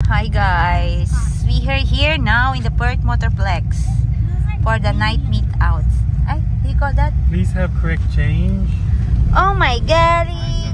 Hi guys, we are here now in the Perth Motorplex for the night meet out. Ay, do you call that? Please have correct change. Oh my golly!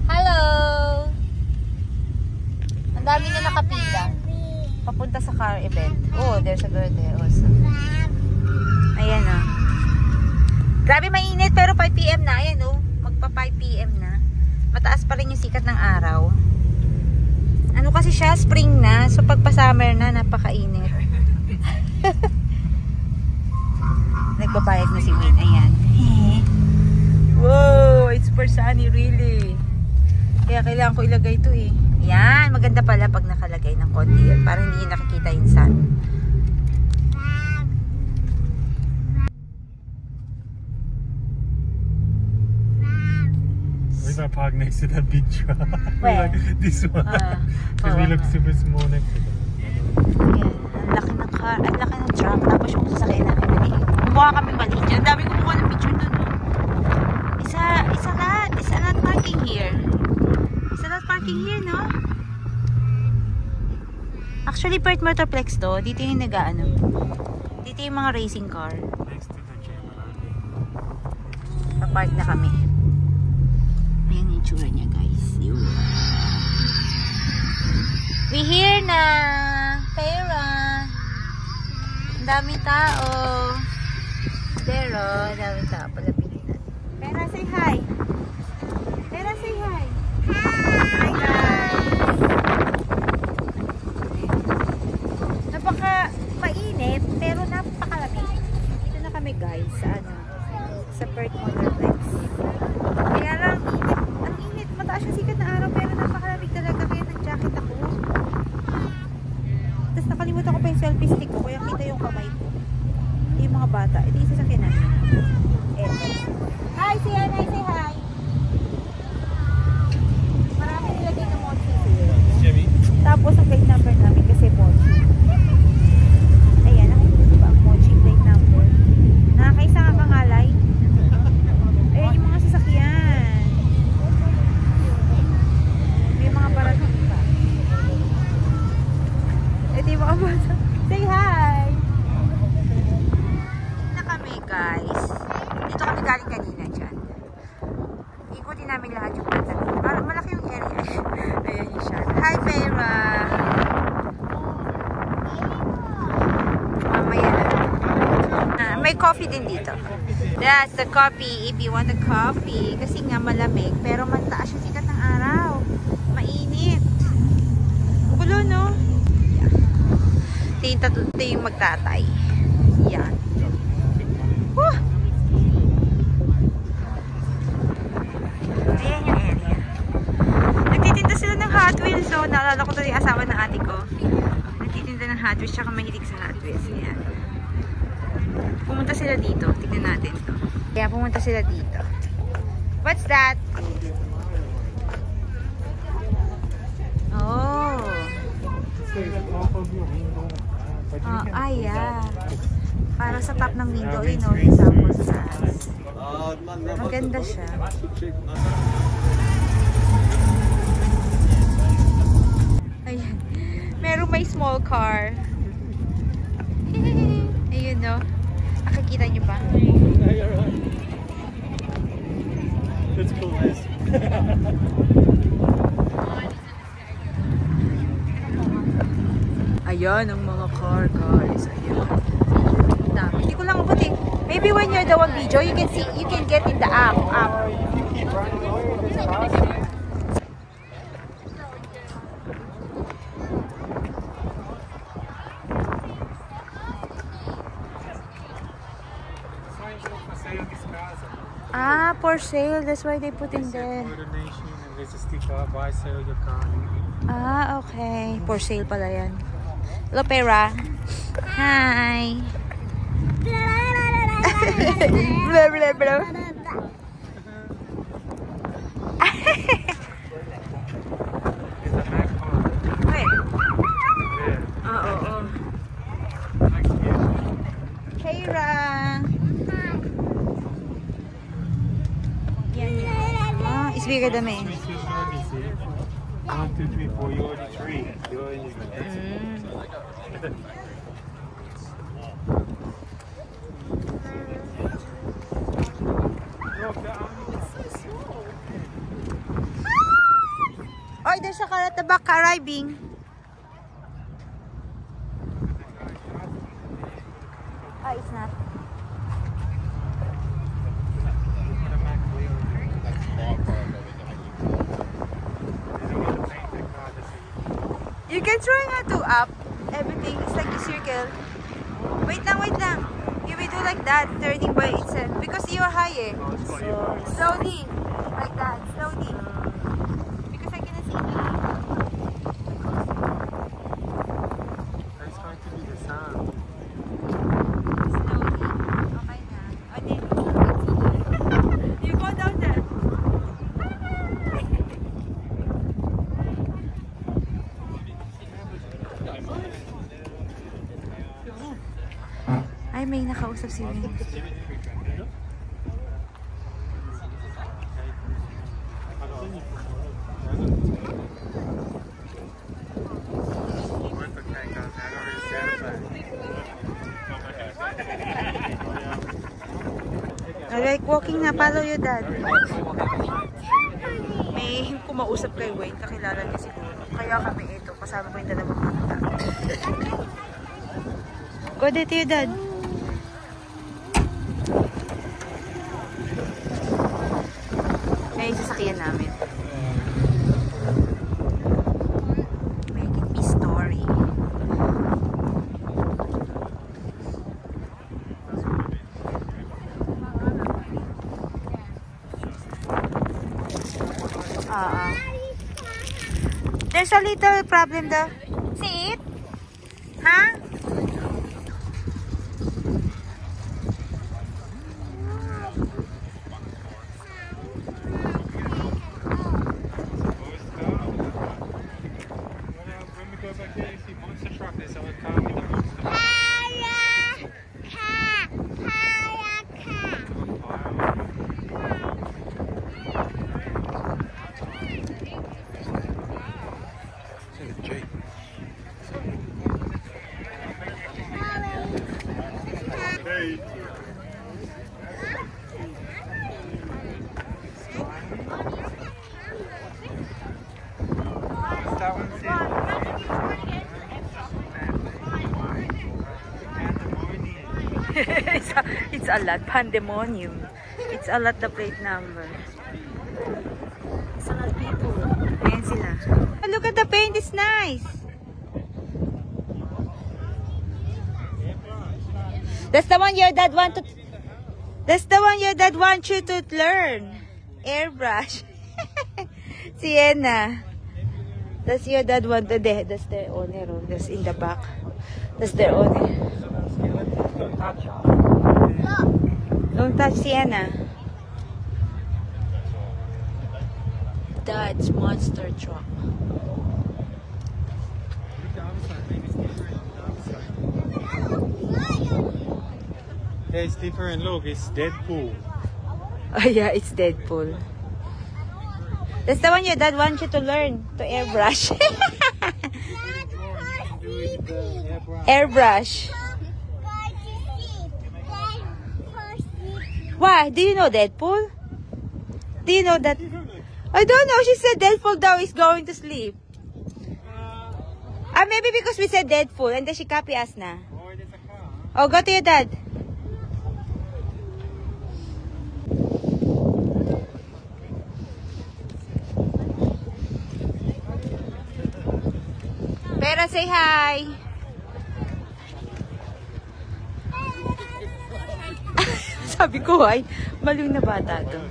Hello! Ang dami na nakapila. Papunta sa car event. Oh, there's a girl there also. Ayan o. Grabe mainit pero 5 PM na. Ayan o. Magpa 5 PM na. Mataas pa rin yung sikat ng araw. Ano kasi siya, spring na. So pagpa-summer na, napakainit. Nagbabayad na si Wayne. Ayan. Wow, it's for sunny really. Kaya kailangan ko ilagay ito eh. Ayan, maganda pala pag nakalagay ng konti yun. Para hindi nakikita yung sun. We're gonna park next to that big truck. Where? Like this one. Because we look super small next to them. Ayan, ang laki ng car, ang laki ng truck. Tapos yung sasakyan namin maliit. Mukha kami maliit dyan. Ang dami kumukuha ng picture doon. Isa lot parking here. Isa lot parking here, no? Actually, Perth Motorplex to. Dito yung nag-ano. Dito yung mga racing car. Next to the gym. Papark na kami. Ayan yung tsura niya, guys. We here na! Pera! Ang daming tao. Pero, ang daming tao. Palapinin natin. Pera, say hi! Pera, say hi! Hi, guys! Napaka mainit, pero napakalamig. Dito na kami, guys, sa Perth Motorplex. Kaya lang, ang init. Mataas yung sikat na araw, pero napakalamig talaga. Kaya nag-jacket ako. Tapos nakalimutan ko pa yung selfie stick ko, kaya kita yung kamay ko. Ito yung mga bata. Ito yung sasakyan namin. Hi, say hi, say hi. Marami nilagay ng mochi here. Jimmy? Tapos ang plate number namin kasi mochi. Ayan, nakikita ba ang mochi plate number? Nakakaisa nga kangalay. Ayan yung mga sasakyan. May mga parating pa. Ito yung mga bata. Say hi! Na kami guys. Dito kami galing kanina dyan. Ikutin namin lahat yung bata. Parang malaki yung area. Ayan yung shot. Hi Vera! Mamaya na. May coffee din dito. That's the coffee if you want a coffee. Kasi nga malamig. Pero mataas yung sikat ng araw. Mainit. Gulo, no? Yeah. Ito yung magtatay. Yan. Woo! Ayan yung area. Nagtitinda sila ng Hot Wheels. So, naalala ko ito yung asawa ng ate ko. Nagtitinda ng Hot Wheels. Tsaka mahilig sa Hot Wheels. Ayan. Pumunta sila dito. Tignan natin ito. Kaya pumunta sila dito. What's that? Oh. Yeah. Para sa top ng window, you know, yung sample size. Maganda siya. Ayan. Meron may small car. Ayun, no? Nakikita nyo ba? That's cool, guys. Ayan ang mga car, guys. Ayan. Dami. Hindi ko lang abot eh. Maybe when you're the one video, you can see, you can get in the app. Ah, for sale. That's why they put in there. Donation and there's a sticker, buy, sell your car. Ah, okay. For sale pala yan. Hello, Pera. Hi. Blah, blah, blah. Wait. Oo. Pera. Yan. Ah, is bigger than me. 1, 2, 3, 4. You already 3. Oh, there's a car at the back arriving. Ah, it's not. You can try not to up everything. It's like a circle. Wait lang. You will do like that, turning by itself. Because you're high eh. Slowly. Like that. Slowly. Because I cannot see you. It's going to be the sound. Slowly. Okay na. Okay. You go down there. Ay, may nakausap si Win. I like walking na. Follow your dad. May kumausap kay Wayne. Kakilala niya siguro. Kaya kami ito. Kasama ko yung dalawang pumunta. Go there to your dad. May sasakyan namin. Make it be story. There's a little problem though. See it? Huh? It's a lot. Pandemonium. It's a lot the plate number. It's a lot of people. Ayan sila. Oh, look at the paint. It's nice. That's the one your dad want to... That's the one your dad wants you to learn. Airbrush. Sienna. That's your dad want to... That's their owner. That's in the back. That's their owner. Don't touch Sienna. That's monster truck. Yeah, it's different. Look, it's Deadpool. Oh yeah, it's Deadpool. That's the one your dad wants you to learn to airbrush. Airbrush. Why? Do you know Deadpool? Do you know that? I don't know. She said Deadpool now is going to sleep. Maybe because we said Deadpool and then she copy us na. Oh, go to your dad. Pero say hi. Sabi ko ay, maliw na bata to.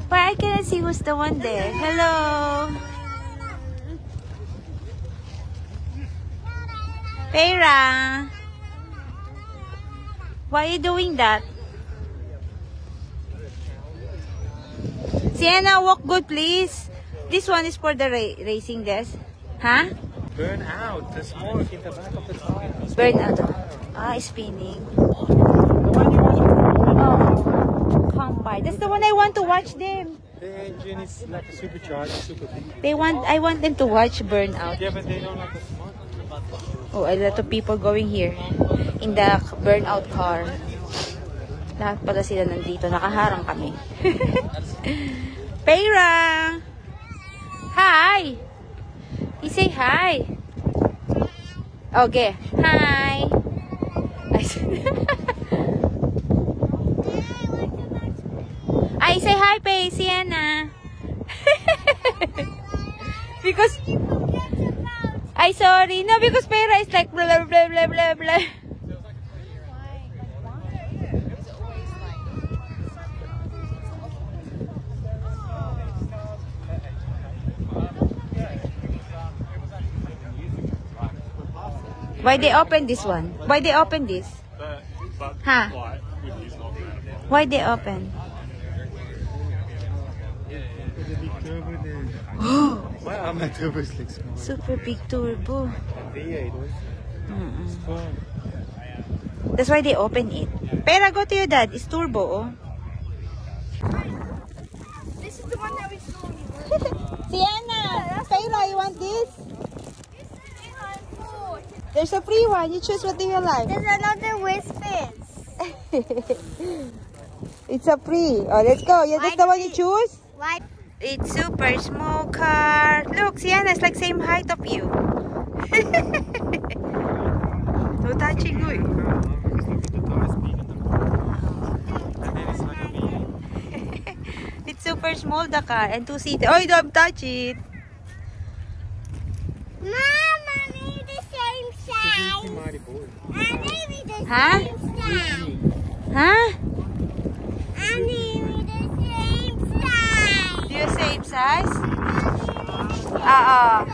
But I cannot see who's the one there. Hello. Pera. Why are you doing that? Sienna, walk good please. This one is for the racing desk. Huh? Burn out. The smoke in the back of the tire. Burn out. It's spinning. The one you watch. Oh, come by. That's the one I want to watch them. The engine is like a supercharged, super big. I want them to watch Burnout. Yeah, but they don't like the smart. Oh, a lot of people going here in the Burnout car. Lahat pala sila nandito. Nakaharang kami. Peyrang! Hi! You say hi. Okay. Hi! I say hi, Pei, Sienna. Because I sorry. No, because Pera is like blah blah blah blah blah. Why they open this one? Why they open this? Huh? Why they open? Why my turbo is like small? Super big turbo. V8 was. That's why they open it. Pera, go to your dad. It's turbo, oh. This is the one that we saw you. Sienna! Pera, you want this? This is inline food. There's a free one. You choose what do you like. There's another whispers. It's a free. Oh, let's go. Yeah, that's the one you choose? Why? It's super small car. Look, Sienna is like same height of you. So touching you. It's super small the car and two-seater. Oh, you don't touch it. Mom, I need the same size. I need the Huh? same size. Huh? I need the same size. Do you same size? Oh,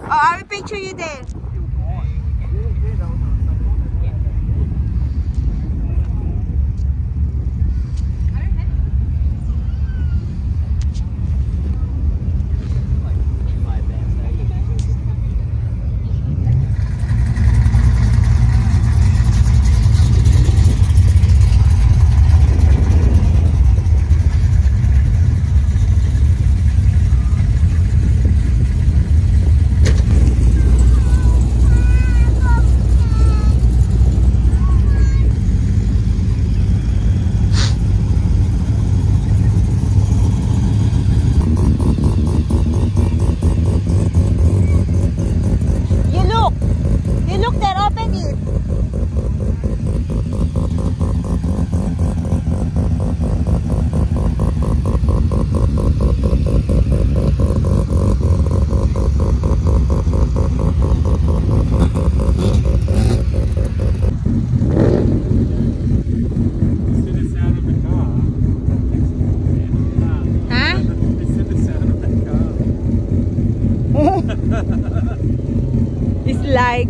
I will picture you there. You look there, open it. It's like